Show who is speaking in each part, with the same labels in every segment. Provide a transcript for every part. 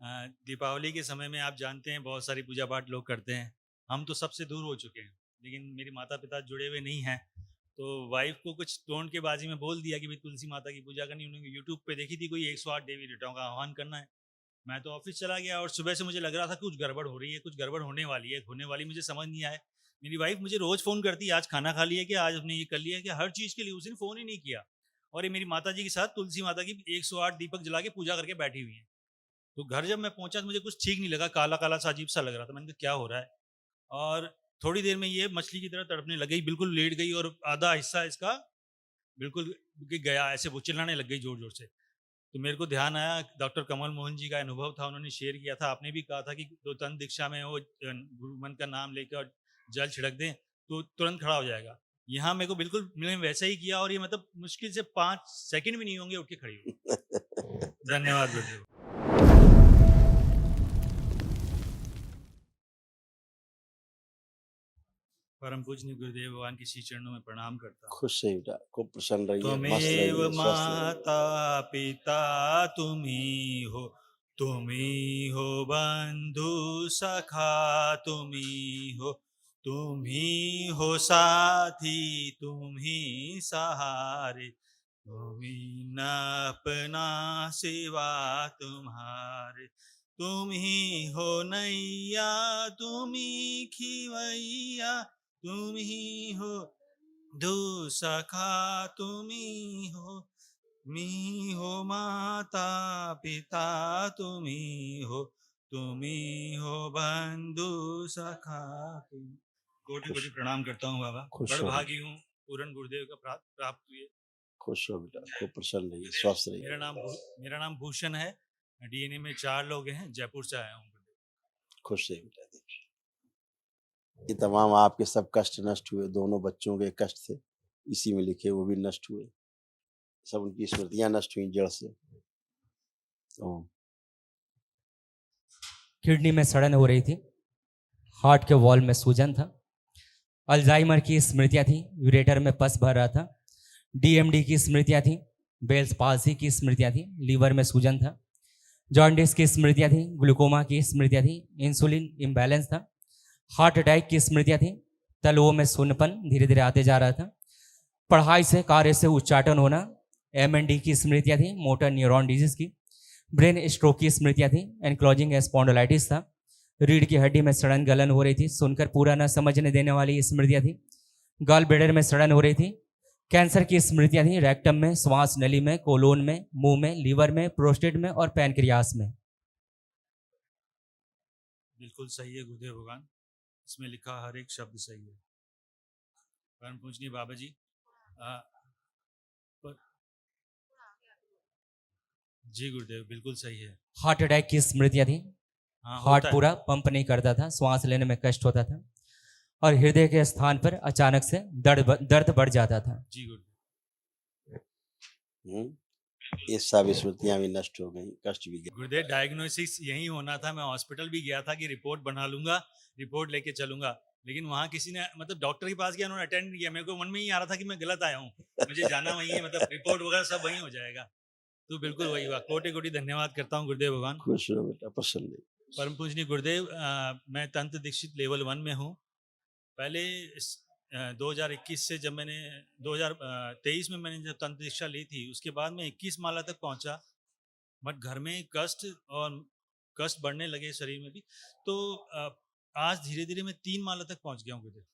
Speaker 1: दीपावली के समय में आप जानते हैं बहुत सारी पूजा पाठ लोग करते हैं। हम तो सबसे दूर हो चुके हैं, लेकिन मेरे माता पिता जुड़े हुए नहीं हैं। तो वाइफ को कुछ टोन के बाजी में बोल दिया कि भाई तुलसी माता की पूजा करनी। उन्होंने यूट्यूब पे देखी थी कोई 108 देवी देवताओं का आह्वान करना है। मैं तो ऑफिस चला गया और सुबह से मुझे लग रहा था कुछ गड़बड़ हो रही है, कुछ गड़बड़ होने वाली है, होने वाली, मुझे समझ नहीं आया। मेरी वाइफ मुझे रोज फ़ोन करती है, आज खाना खा लिया क्या, आज हमने ये कर लिया क्या, हर चीज़ के लिए। उस दिन फ़ोन ही नहीं किया। और ये मेरी माता जी के साथ तुलसी माता की 108 दीपक जला के पूजा करके बैठी हुई हैं। तो घर जब मैं पहुंचा तो मुझे कुछ ठीक नहीं लगा, काला काला सा अजीब सा लग रहा था। मैंने कहा क्या हो रहा है। और थोड़ी देर में ये मछली की तरह तड़पने लग गई, बिल्कुल लेट गई और आधा हिस्सा इसका बिल्कुल गया, ऐसे वो चिल्लाने लग गई जोर जोर से। तो मेरे को ध्यान आया, डॉक्टर कमल मोहन जी का अनुभव था, उन्होंने शेयर किया था। आपने भी कहा था कि दो तन दीक्षा में वो गुरु मन का नाम लेकर और जल छिड़क दें तो तुरंत खड़ा हो जाएगा। यहाँ मेरे को बिल्कुल मैंने वैसा ही किया और ये मतलब मुश्किल से 5 सेकंड भी नहीं होंगे उठ के खड़ी हुई। धन्यवाद गुरुदेव। परम पूजनीय गुरुदेव भगवान के श्री चरणों में प्रणाम करता हूँ।
Speaker 2: खुश रहिए बेटा, खूब प्रसन्न रहिए, मस्त
Speaker 1: त्वमेव
Speaker 2: रहिए, स्वस्थ रहिए।
Speaker 1: माता पिता तुम्ही हो बंधु सखा तुम्ही हो साथी, तुम्ही सहारे, तुम्ही न अपना सिवा तुम्हारे। तुम्ही हो नैया, तुम्ही खिवैया, तुम्ही हो दो सखा, तुम्ही हो माता पिता, तुम्ही हो बंधु सखा तुम। कोटि कोटि प्रणाम करता हूँ बाबा,
Speaker 2: खुश
Speaker 1: बड़
Speaker 2: हो
Speaker 1: भागी हूँ पूर्ण गुरुदेव का प्राप्त हुए।
Speaker 2: खुश हो बेटा, खूब प्रसन्न रहिए, स्वस्थ रहिए।
Speaker 1: मेरा नाम भूषण है। डीएनए में 4 लोग हैं, जयपुर से आया हूँ।
Speaker 2: खुश रहिए बेटा। देखिए, ये तमाम आपके सब कष्ट नष्ट हुए, दोनों बच्चों के कष्ट थे इसी में लिखे, वो भी नष्ट हुए, सब उनकी स्मृतियां नष्ट हुई जड़ से। ओम।
Speaker 3: किडनी में सड़न हो रही थी, हार्ट के वॉल में सूजन था, अल्जाइमर की स्मृतियां थी, यूरेटर में पस भर रहा था, डीएमडी की स्मृतियां थी, बेल्स पाल्सी की स्मृतियां थी, लीवर में सूजन था, जॉन्डिस की स्मृतियां थी, ग्लूकोमा की स्मृतियां थी, इंसुलिन इम्बैलेंस था, हार्ट अटैक की स्मृतियां थी, तलवों में सुन्नपन धीरे धीरे आते जा रहा था, पढ़ाई से कार्य से उच्चाटन होना, एमएनडी की स्मृतियां थी, मोटर न्यूरॉन डिजीज की, ब्रेन स्ट्रोक की स्मृतियां थी, एनक्लोजिंग स्पॉन्डिलाइटिस था, रीढ़ की हड्डी में सड़न गलन हो रही थी, सुनकर पूरा न समझने देने वाली स्मृतियां थी, गॉल ब्लैडर में सड़न हो रही थी, कैंसर की स्मृतियां थी, रेक्टम में, श्वास नली में, कोलोन में, मुंह में, लीवर में, प्रोस्टेट में और पैनक्रियास में।
Speaker 1: बिल्कुल सही है गुरुदेव भगवान, इसमें लिखा हर एक शब्द सही है। परम पूजनीय बाबा जी, जी गुरुदेव बिल्कुल सही है।
Speaker 3: हार्ट अटैक की स्मृतियां थी, हार्ट पूरा पंप नहीं करता था, श्वास लेने में कष्ट होता था और हृदय के स्थान पर अचानक से दर्द बढ़ जाता था।
Speaker 1: जी गुरुदेव।
Speaker 2: ये सब स्मृतियां भी नष्ट हो गई, कष्ट भी गए।
Speaker 1: गुरुदेव डायग्नोसिस यही होना था, मैं हॉस्पिटल भी गया था कि रिपोर्ट बना लूंगा, रिपोर्ट लेके चलूंगा, लेकिन वहाँ किसी ने मतलब डॉक्टर के पास गया, उन्होंने अटेंड नहीं किया। मेरे को मन में ही आ रहा था कि मैं गलत आया हूँ, मुझे जाना वही है, मतलब रिपोर्ट वगैरह सब वही हो जाएगा। तो बिल्कुल वही हुआ। कोटि कोटि धन्यवाद करता हूँ गुरुदेव भगवान।
Speaker 2: खुश रहो बेटा, प्रसन्न रहिए।
Speaker 1: परम पूजनीय गुरुदेव, मैं तंत्र दीक्षित लेवल 1 में हूँ। पहले 2021 से जब मैंने 2023 में मैंने जब तंत्र दीक्षा ली थी, उसके बाद मैं 21 माला तक पहुंचा, बट घर में कष्ट बढ़ने लगे शरीर में भी। तो आज धीरे धीरे मैं 3 माला तक पहुंच गया हूँ गुरुदेव।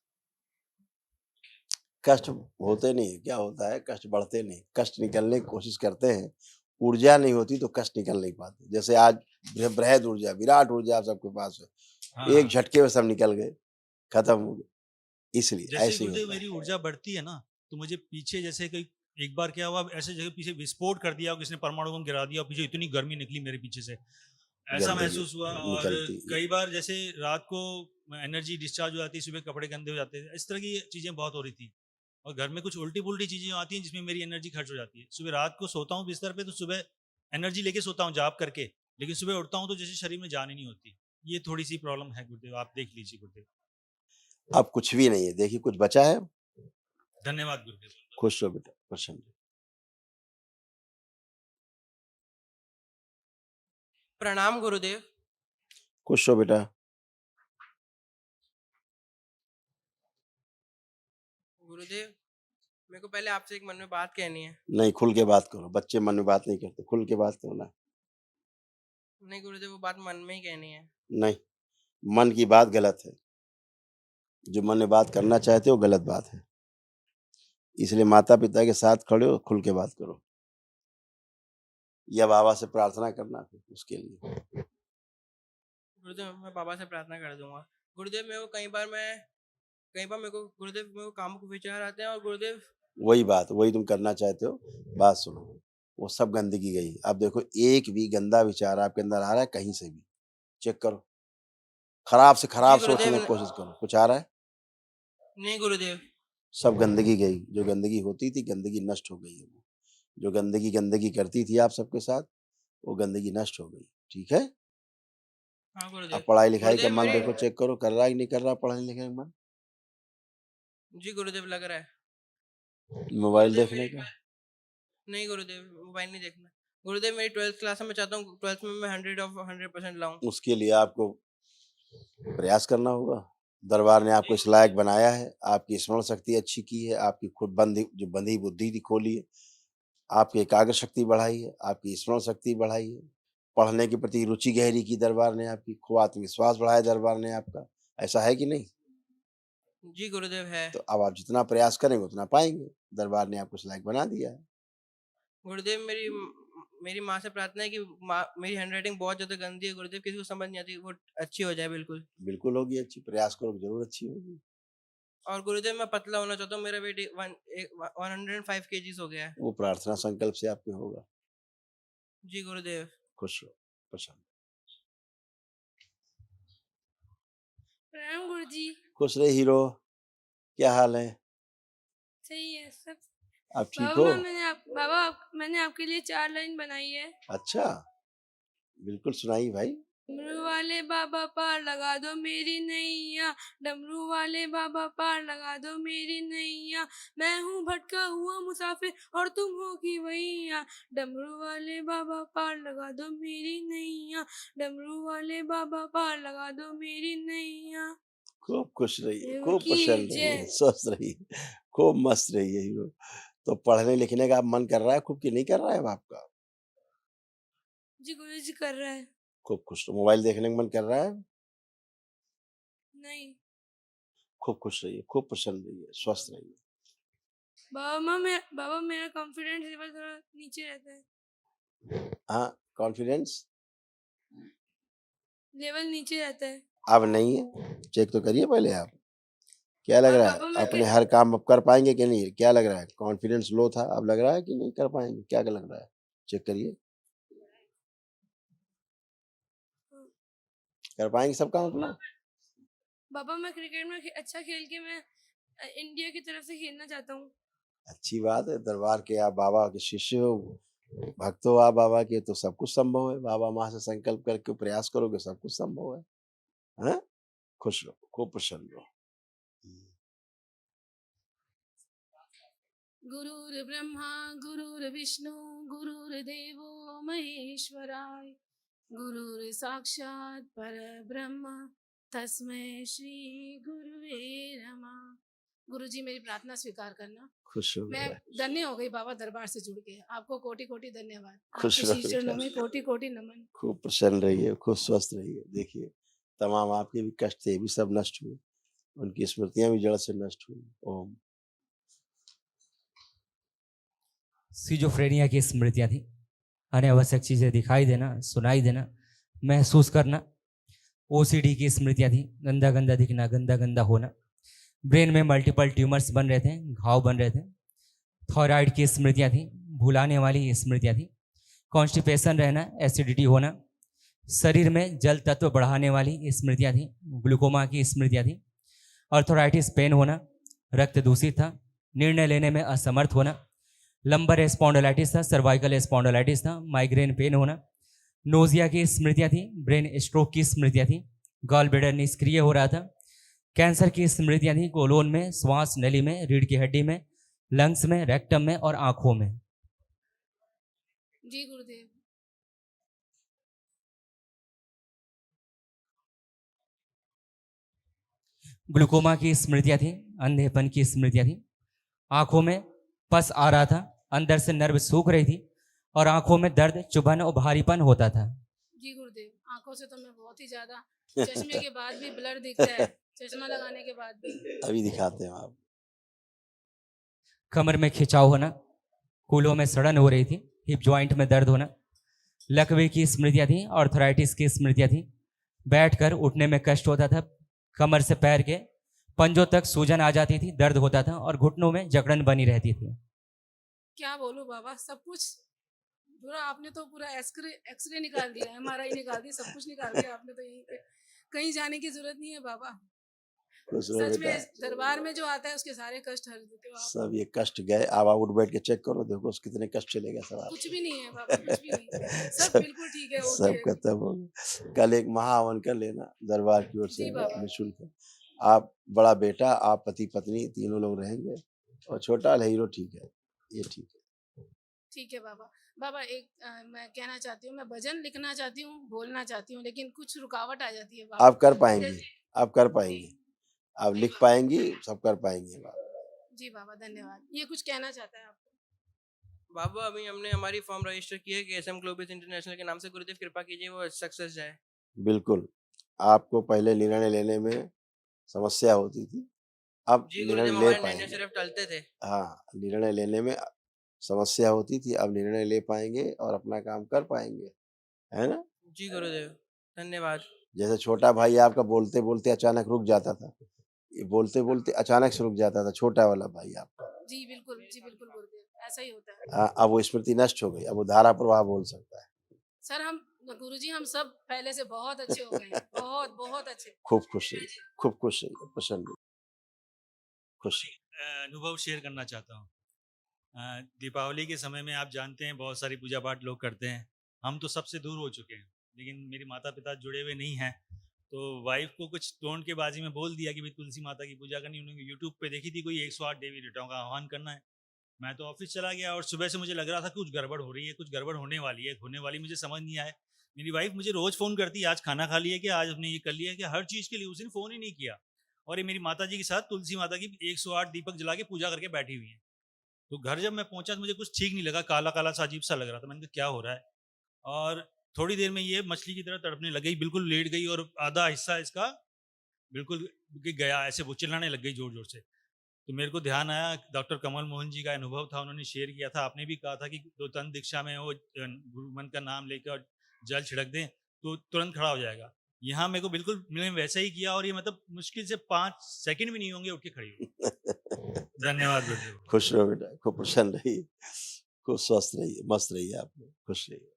Speaker 2: कष्ट होते नहीं, क्या होता है, कष्ट बढ़ते नहीं, कष्ट निकलने की कोशिश करते हैं, ऊर्जा नहीं होती तो कष्ट निकल नहीं पाते। जैसे आज बृहद ऊर्जा, विराट ऊर्जा सबके पास है,
Speaker 1: हाँ,
Speaker 2: एक झटके में सब निकल गए, खत्म हो गए। इसलिए
Speaker 1: जैसे
Speaker 2: ऐसे ही
Speaker 1: गुरुदेव
Speaker 2: होता है।
Speaker 1: मेरी ऊर्जा बढ़ती है ना, तो मुझे पीछे जैसे कोई एक बार क्या हुआ, ऐसे जगह पीछे विस्फोट कर दिया, किसी ने परमाणु बम गिरा दिया और पीछे इतनी गर्मी निकली मेरे पीछे से, ऐसा
Speaker 2: गंदगी
Speaker 1: महसूस हुआ। और
Speaker 2: निकलती
Speaker 1: कई बार जैसे रात को एनर्जी डिस्चार्ज हो जाती, सुबह कपड़े गंदे हो जाते थे, इस तरह की चीजें बहुत हो रही थी। और घर में कुछ उल्टी पुल्टी चीजें आती हैं जिसमें मेरी एनर्जी खर्च हो जाती है। सुबह रात को सोता हूँ बिस्तर पे तो सुबह एनर्जी लेके सोता हूँ जाप करके, लेकिन सुबह उठता हूँ तो जैसे शरीर में जान ही नहीं होती। ये थोड़ी सी प्रॉब्लम है गुरुदेव, आप देख लीजिए गुरुदेव।
Speaker 2: अब कुछ भी नहीं है, देखिए कुछ बचा है।
Speaker 1: धन्यवाद गुरुदेव।
Speaker 2: खुश रहो बेटा, प्रसन्न।
Speaker 4: प्रणाम गुरुदेव।
Speaker 2: खुश हो बेटा।
Speaker 4: गुरुदेव, मेरे को पहले आपसे एक मन में बात कहनी है।
Speaker 2: नहीं, खुल के बात करो, बच्चे मन में बात नहीं करते, खुल के बात करो ना।
Speaker 4: नहीं गुरुदेव, वो बात मन में ही कहनी है।
Speaker 2: नहीं, मन की बात गलत है, जो मन में बात करना चाहते हो गलत बात है, इसलिए माता पिता के साथ खड़े हो, खुल के बात करो, या बाबा से प्रार्थना करना फिर उसके लिए।
Speaker 4: गुरुदेव, मैं बाबा से प्रार्थना कर दूंगा। गुरुदेव, मेरे को कई बार मेरे को गुरुदेव मेरे को काम को विचार आते हैं, और गुरुदेव
Speaker 2: वही बात, वही तुम करना चाहते हो। बात सुनो, वो सब गंदगी गई। अब देखो, एक भी गंदा विचार आपके अंदर आ रहा है कहीं से भी, चेक करो, खराब से खराब
Speaker 4: जी
Speaker 2: सोचने
Speaker 4: गुरुदेव,
Speaker 2: की कोशिश करो, कुछ आ रहा है?
Speaker 4: नहीं गुरुदेव।
Speaker 2: सब गंदगी गई, जो गंदगी होती थी गंदगी नष्ट हो गई है। वो जो गंदगी गंदगी करती थी आप सबके साथ, वो गंदगी नष्ट हो गई। ठीक है,
Speaker 4: हाँ
Speaker 2: अब
Speaker 4: गुरुदेव।
Speaker 2: पढ़ाई लिखाई का
Speaker 4: गुरुदेव
Speaker 2: मन
Speaker 4: मेरी
Speaker 2: देखो, चेक करो, कर रहा है कि नहीं कर रहा पढ़ाई लिखाई का मन,
Speaker 4: जी गुरुदेव, लग रहा है।
Speaker 2: मोबाइल
Speaker 4: गुरुदेव
Speaker 2: देखने
Speaker 4: मेरी
Speaker 2: का।
Speaker 4: नहीं गुरुदेव, मोबाइल नहीं देखना। गुरुदेव, मेरी 12th क्लास है, मैं चाहता हूँ 12th में मैं 100% लाऊं।
Speaker 2: उसके लिए आपको प्रयास करना होगा। दरबार ने आपको इस लायक बनाया है, आपकी स्मरण शक्ति अच्छी की है, आपकी खुद बंधी बुद्धि थी खोली है, आपकी एकाग्र शक्ति बढ़ाई है, आपकी स्मरण शक्ति बढ़ाई है, पढ़ने के प्रति रुचि गहरी की दरबार ने आपकी, खूब आत्मविश्वास बढ़ाया दरबार ने आपका। ऐसा है कि नहीं?
Speaker 4: जी गुरुदेव है।
Speaker 2: तो अब आप जितना प्रयास करेंगे उतना पाएंगे। दरबार ने आपको इस लायक बना दिया है।
Speaker 4: गुरुदेव, मेरी माँ से प्रार्थना है कि मेरी हैंडराइटिंग बहुत ज्यादा गंदी है गुरुदेव, किसी को समझ नहीं आती, वो अच्छी हो जाए बिल्कुल।
Speaker 2: बिल्कुल होगी अच्छी, प्रयास करो जरूर अच्छी होगी।
Speaker 4: और गुरुदेव, मैं पतला होना चाहता हूँ, मेरा वेट 105 kgs हो गया है।
Speaker 2: वो प्रार्थना संकल्प से आपके होगा।
Speaker 4: जी गुरुदेव।
Speaker 2: खुश रहो, प्रसन्न।
Speaker 5: प्रणाम गुरुजी।
Speaker 2: खुश रहे हीरो, क्या हाल है?
Speaker 5: सही है सब।
Speaker 2: आप ठीक हो?
Speaker 5: मैंने आपके लिए 4 लाइन बनाई है।
Speaker 2: अच्छा, बिल्कुल सुनाइए भाई।
Speaker 5: डमरू वाले बाबा पार लगा दो मेरी नैया, डमरू वाले बाबा पार लगा दो मेरी नैया, मैं हूँ भटका हुआ मुसाफिर और तुम हो की वैया, डमरू वाले बाबा पार लगा दो मेरी नैया, डमरू वाले बाबा पार लगा दो मेरी नैया।
Speaker 2: खूब खुश रहिए,
Speaker 5: देव
Speaker 2: खूब
Speaker 5: की
Speaker 2: प्रसन्न रहिए,
Speaker 5: जय।
Speaker 2: स्वस्थ रहिए, खूब मस्त रहिए हीरो। तो पढ़ने लिखने का मन कर रहा है खूब कि नहीं कर रहा है अब आपका?
Speaker 5: जी गुरुजी कर रहा है।
Speaker 2: खूब खुश रहो। मोबाइल देखने का मन कर रहा है?
Speaker 5: नहीं
Speaker 2: खूब खुश रहिए, खूब प्रसन्न रहिए, स्वस्थ रहिए।
Speaker 5: बाबा मेरा कॉन्फिडेंस लेवल थोड़ा नीचे रहता है।
Speaker 2: हाँ, कॉन्फिडेंस
Speaker 5: लेवल नीचे रहता है।
Speaker 2: अब नहीं है, चेक तो करिए पहले आप। क्या लग
Speaker 5: और
Speaker 2: रहा है,
Speaker 5: बाबा मैं
Speaker 2: अपने हर काम अब कर पाएंगे कि नहीं? क्या लग रहा है, कॉन्फिडेंस लो था, अब लग रहा है कि नहीं कर पाएंगे? क्या लग रहा है, चेक करिए। कर पाएंगे सब काम अपना?
Speaker 5: बाबा मैं क्रिकेट में अच्छा खेल के मैं इंडिया की तरफ से खेलना चाहता हूँ।
Speaker 2: अच्छी बात है, दरबार के आप बाबा के शिष्य हो, भक्त हो आप बाबा के, तो सब कुछ संभव है। बाबा माँ से संकल्प करके प्रयास करोगे सब कुछ संभव है। हैं? खुश रहो, खूब प्रसन्न रहो।
Speaker 5: गुरुर्ब्रह्मा गुरुर्विष्णु गुरुर्देवो महेश्वराय, गुरुर् साक्षात् परब्रह्म तस्मै श्री गुरुवे नमः। गुरुजी मेरी प्रार्थना स्वीकार करना।
Speaker 2: खुश हो
Speaker 5: मैं
Speaker 2: बेटा,
Speaker 5: धन्य हो गई बाबा दरबार से जुड़ के। आपको कोटि कोटि धन्यवाद।
Speaker 2: खुश
Speaker 5: आपके
Speaker 2: रहो
Speaker 5: श्री चरणों
Speaker 2: बेटा,
Speaker 5: में कोटि कोटि नमन।
Speaker 2: खूब प्रसन्न रहिए, खूब स्वस्थ रहिए। देखिए, तमाम आपके भी कष्ट थे, भी सब नष्ट हुए, उनकी स्मृतियां भी जड़ से नष्ट हुई। ओम।
Speaker 3: सिजोफ्रेनिया की स्मृतियाँ थी। अनावश्यक चीज़ें दिखाई देना, सुनाई देना, महसूस करना। ओसीडी की स्मृतियाँ थी। गंदा गंदा दिखना, गंदा गंदा होना। ब्रेन में मल्टीपल ट्यूमर्स बन रहे थे, घाव बन रहे थे। थायराइड की स्मृतियाँ थी। भुलाने वाली स्मृतियाँ थी। कॉन्स्टिपेशन रहना, एसिडिटी होना। शरीर में जल तत्व बढ़ाने वाली स्मृतियाँ थी। ग्लूकोमा की स्मृतियाँ थी। अर्थराइटिस पेन होना। रक्त दूषित था। निर्णय लेने में असमर्थ होना। लंबर स्पॉन्डिलाइटिस था। सर्वाइकल स्पॉन्डिलाइटिस था। माइग्रेन पेन होना। नोजिया की स्मृतियाँ थी। ब्रेन स्ट्रोक की स्मृतियाँ थी। गॉल ब्लैडर निष्क्रिय हो रहा था। कैंसर की स्मृतियाँ थी। कोलोन में, श्वास नली में, रीढ़ की हड्डी में, लंग्स में, रेक्टम में और आंखों में।
Speaker 5: जी गुरुदेव।
Speaker 3: ग्लूकोमा की स्मृतियाँ थी, अंधेपन की स्मृतियाँ थी, आंखों में पस आ रहा था, अंदर से नर्व सूख रही थी और आंखों में दर्द, चुभन और भारीपन होता था।
Speaker 5: जी गुरुदेव, आंखों से तो मैं बहुत ही ज्यादा, चश्मे के बाद भी ब्लर दिखता है, चश्मा लगाने के बाद भी।
Speaker 2: अभी दिखाते हैं आप।
Speaker 3: कमर में खिंचाव होना, कूल्हों में सड़न हो रही थी, हिप जॉइंट में दर्द होना, लकवे की स्मृतियाँ थी, ऑर्थराइटिस की स्मृतियाँ थी, बैठकर उठने में कष्ट होता था, कमर से पैर के पंजों तक सूजन आ जाती थी, दर्द होता था और घुटनों में जकड़न बनी रहती थी।
Speaker 5: क्या बोलूं बाबा, सब कुछ पूरा आपने तो पूरा एक्सरे निकाल दिया, एमआरआई निकाल दी, सब कुछ निकाल दिया आपने तो। यहीं पे कहीं जाने की जरूरत नहीं है बाबा।
Speaker 2: खुश रहो
Speaker 5: सच
Speaker 2: बेटा,
Speaker 5: में दरबार में जो आता है उसके सारे कष्ट हर देते हो आप।
Speaker 2: सब ये कष्ट गए। अब आप उठ बैठ के चेक करो, देखो कितने कष्ट चले गए सब
Speaker 5: कुछ
Speaker 2: आपके।
Speaker 5: भी नहीं है बाबा, कुछ भी नहीं, सब
Speaker 2: सब
Speaker 5: बिल्कुल ठीक है,
Speaker 2: सब
Speaker 5: ओके।
Speaker 2: खत्म हो गया। कल एक महाहवन कर लेना दरबार की ओर से
Speaker 5: जी बाबा।
Speaker 2: निःशुल्क। आप बड़ा बेटा, आप पति पत्नी तीनों लोग रहेंगे और छोटा वाला हीरो ठीक है, ये ठीक है।
Speaker 5: ठीक है बाबा। बाबा एक मैं कहना चाहती हूँ, मैं भजन लिखना चाहती हूँ, बोलना चाहती हूँ, लेकिन कुछ रुकावट आ जाती है बाबा।
Speaker 2: आप कर पाएंगे, आप कर
Speaker 5: जी
Speaker 2: पाएंगे, आप लिख पाएंगी, सब कर पाएंगे बात।
Speaker 5: जी बाबा, धन्यवाद। ये कुछ कहना चाहता है आपको?
Speaker 4: बाबा अभी हमने हमारी फॉर्म रजिस्टर की है कि एसएम ग्लोबल इंटरनेशनल के नाम से, गुरुदेव कृपा कीजिए वो सक्सेस जाए।
Speaker 2: बिल्कुल, आपको पहले निर्णय लेने में समस्या होती थी, अब
Speaker 4: जी
Speaker 2: निर्णय
Speaker 4: गुरुदेव,
Speaker 2: ले
Speaker 4: हमारे निर्णय
Speaker 2: पाएंगे।
Speaker 4: सिर्फ टलते थे।
Speaker 2: हाँ, निर्णय लेने में समस्या होती थी, अब निर्णय ले पाएंगे और अपना काम कर पाएंगे, है ना?
Speaker 4: जी गुरुदेव, धन्यवाद।
Speaker 2: जैसे छोटा भाई आपका बोलते बोलते अचानक रुक जाता था, ये बोलते बोलते अचानक से रुक जाता था छोटा वाला भाई आपका।
Speaker 5: जी बिल्कुल गुरुदेव, ऐसा ही होता है।
Speaker 2: हाँ, अब वो स्मृति नष्ट हो गई, अब वो धारा प्रवाह बोल सकता है।
Speaker 5: सर हम गुरुजी हम सब पहले से बहुत अच्छे हो गए हैं, बहुत बहुत अच्छे।
Speaker 2: खूब खुश रहिए, खूब खुश रहिए, प्रसन्न रहिए, खुश रहिए।
Speaker 1: अनुभव शेयर करना चाहता हूँ। दीपावली के समय में आप जानते हैं बहुत सारी पूजा पाठ लोग करते हैं, हम तो सबसे दूर हो चुके हैं, लेकिन मेरे माता पिता जुड़े हुए नहीं हैं, तो वाइफ को कुछ टोन के बाजी में बोल दिया कि भाई तुलसी माता की पूजा करनी। उन्होंने यूट्यूब पे देखी थी कोई 108 देवी देवताओं का आह्वान करना है। मैं तो ऑफिस चला गया और सुबह से मुझे लग रहा था कुछ गड़बड़ हो रही है, कुछ गड़बड़ होने वाली है, होने वाली, मुझे समझ नहीं आया। मेरी वाइफ मुझे रोज फ़ोन करती है, आज खाना खा लिया क्या, आज हमने ये कर लिया क्या, हर चीज़ के लिए। उस दिन फ़ोन ही नहीं किया और ये मेरी माता जी के साथ तुलसी माता की 108 दीपक जला के पूजा करके बैठी हुई है। तो घर जब मैं पहुंचा तो मुझे कुछ ठीक नहीं लगा, काला काला सा अजीब सा लग रहा था। मैंने कहा क्या हो रहा है, और थोड़ी देर में ये मछली की तरह तड़पने लग गई, बिल्कुल लेट गई और आधा हिस्सा इसका बिल्कुल गया, ऐसे वो चिल्लाने लग गई जोर जोर से। तो मेरे को ध्यान आया, डॉक्टर कमल मोहन जी का अनुभव था, उन्होंने शेयर किया था, आपने भी कहा था कि दो तन दीक्षा में वो गुरु मन का नाम लेकर और जल छिड़क दें तो तुरंत खड़ा हो जाएगा। यहाँ मेरे को बिल्कुल मैंने वैसा ही किया और ये मतलब मुश्किल से 5 सेकंड भी नहीं होंगे उठ के खड़ी हुई। धन्यवाद गुरुदेव।
Speaker 2: खुश रहो बेटा, खूब प्रसन्न रहिए, खूब स्वस्थ रहिए, मस्त रहिए, आप लोग खुश रहिए।